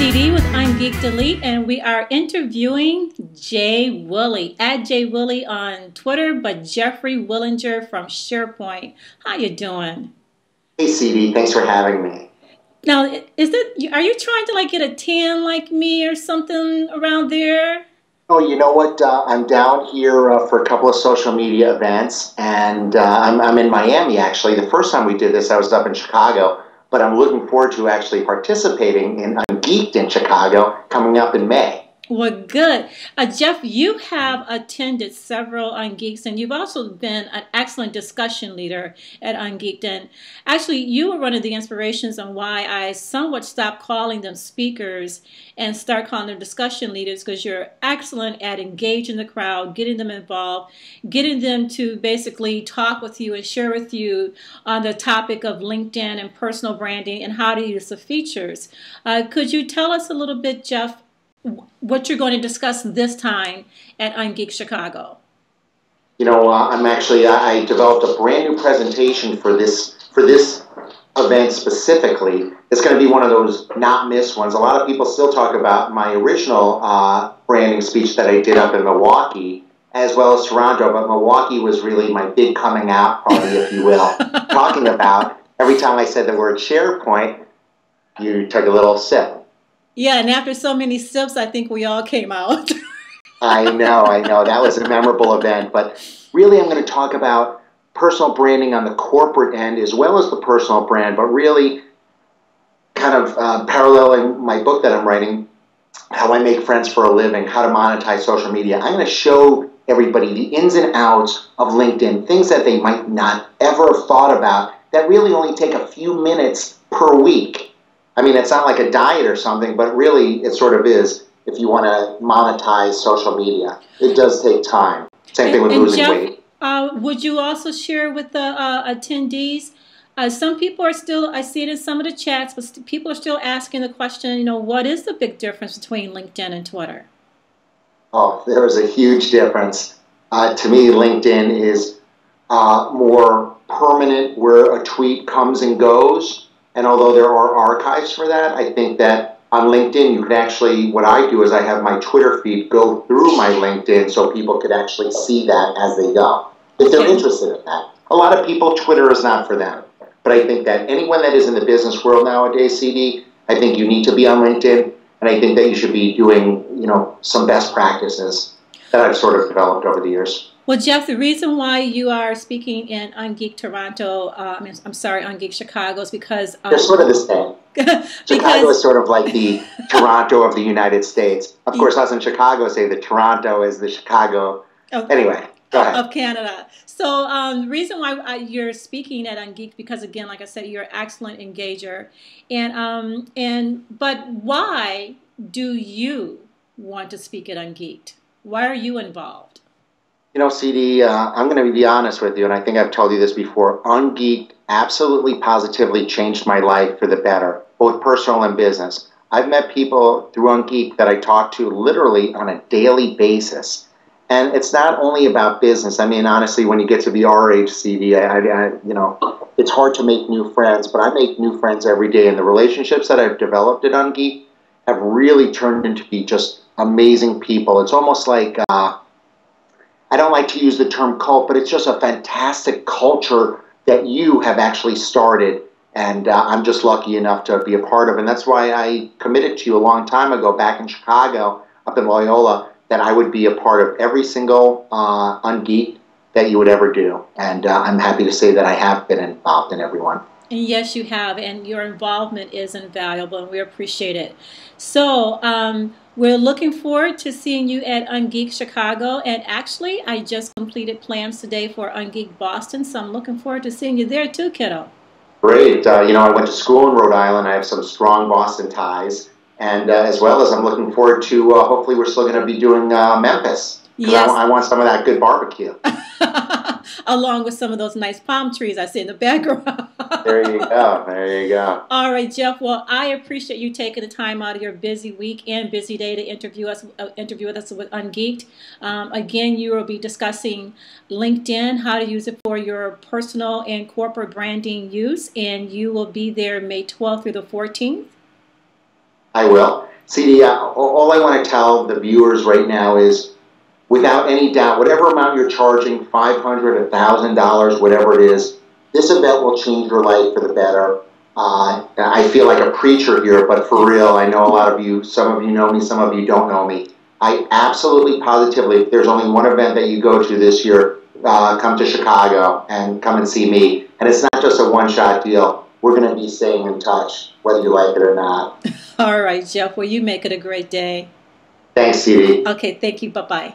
CD with unGeeked Elite, and we are interviewing Jay Woolley at Jay Woolley on Twitter, but Jeffrey Willinger from SharePoint. How you doing? Hey, CD, thanks for having me. Now, are you trying to like get a tan like me or something around there? Oh, you know what? I'm down here for a couple of social media events, and I'm in Miami, actually. The first time we did this, I was up in Chicago, but I'm looking forward to actually participating in unGeeked in Chicago coming up in May. Well, good. Jeff, you have attended several unGeeks, and you've also been an excellent discussion leader at unGeeked. And actually, you were one of the inspirations on why I somewhat stopped calling them speakers and start calling them discussion leaders, because you're excellent at engaging the crowd, getting them involved, getting them to basically talk with you and share with you on the topic of LinkedIn and personal branding and how to use the features. Could you tell us a little bit, Jeff, what you're going to discuss this time at unGeeked Chicago? You know, I developed a brand new presentation for this event specifically. It's going to be one of those not miss ones. A lot of people still talk about my original branding speech that I did up in Milwaukee, as well as Toronto, but Milwaukee was really my big coming out party, if you will, talking about every time I said the word SharePoint, you took a little sip. Yeah, and after so many sips, I think we all came out. I know. That was a memorable event. But really, I'm going to talk about personal branding on the corporate end as well as the personal brand, but really kind of paralleling my book that I'm writing, How I Make Friends for a Living, How to Monetize Social Media. I'm going to show everybody the ins and outs of LinkedIn, things that they might not ever have thought about that really only take a few minutes per week. I mean, it's not like a diet or something, but really it sort of is if you want to monetize social media. It does take time. Same thing with losing Jeff, weight. Would you also share with the attendees, some people are still, I see it in some of the chats, but people are still asking the question, what is the big difference between LinkedIn and Twitter? Oh, there is a huge difference. To me, LinkedIn is more permanent, where a tweet comes and goes. And although there are archives for that, I think that on LinkedIn, you could actually, what I do is I have my Twitter feed go through my LinkedIn so people could actually see that as they go, if they're interested in that. A lot of people, Twitter is not for them. But I think that anyone that is in the business world nowadays, CD, I think you need to be on LinkedIn. And I think that you should be doing, some best practices that I've sort of developed over the years. Well, Jeff, the reason why you are speaking in unGeeked Toronto, unGeeked Chicago, is because they're sort of the same. Chicago is sort of like the Toronto of the United States. Of course, us in Chicago say that Toronto is the Chicago. Okay. Anyway, go ahead. Of Canada. So the reason why you're speaking at unGeeked, because again, like I said, you're an excellent engager, but why do you want to speak at unGeeked? Why are you involved? CD, I'm going to be honest with you, and I think I've told you this before. unGeeked absolutely, positively changed my life for the better, both personal and business. I've met people through unGeeked that I talk to literally on a daily basis. And it's not only about business. I mean, honestly, when you get to be our age, CD, it's hard to make new friends, but I make new friends every day. And the relationships that I've developed at unGeeked have really turned into be just amazing people. It's almost like... I don't like to use the term cult, but it's just a fantastic culture that you have actually started, and I'm just lucky enough to be a part of. And that's why I committed to you a long time ago back in Chicago, up in Loyola, that I would be a part of every single unGeeked that you would ever do. And I'm happy to say that I have been involved in everyone. And yes, you have, and your involvement is invaluable, and we appreciate it. So we're looking forward to seeing you at unGeeked Chicago, and actually, I just completed plans today for unGeeked Boston, so I'm looking forward to seeing you there too, kiddo. Great. I went to school in Rhode Island. I have some strong Boston ties, and as well as I'm looking forward to, hopefully we're still going to be doing Memphis, because yes. I want some of that good barbecue. Along with some of those nice palm trees I see in the background. There you go. There you go. All right, Jeff. Well, I appreciate you taking the time out of your busy week and busy day to interview with us with unGeeked. Again, you will be discussing LinkedIn, how to use it for your personal and corporate branding use, and you will be there May 12th through the 14th. I will. CD, all I want to tell the viewers right now is, without any doubt, whatever amount you're charging, $500, $1,000, whatever it is, this event will change your life for the better. I feel like a preacher here, but for real, I know a lot of you, some of you know me, some of you don't know me. I absolutely, positively, if there's only one event that you go to this year, come to Chicago and come and see me. And it's not just a one-shot deal. We're going to be staying in touch, whether you like it or not. All right, Jeff. Well, you make it a great day. Thanks, CD. Okay, thank you. Bye-bye.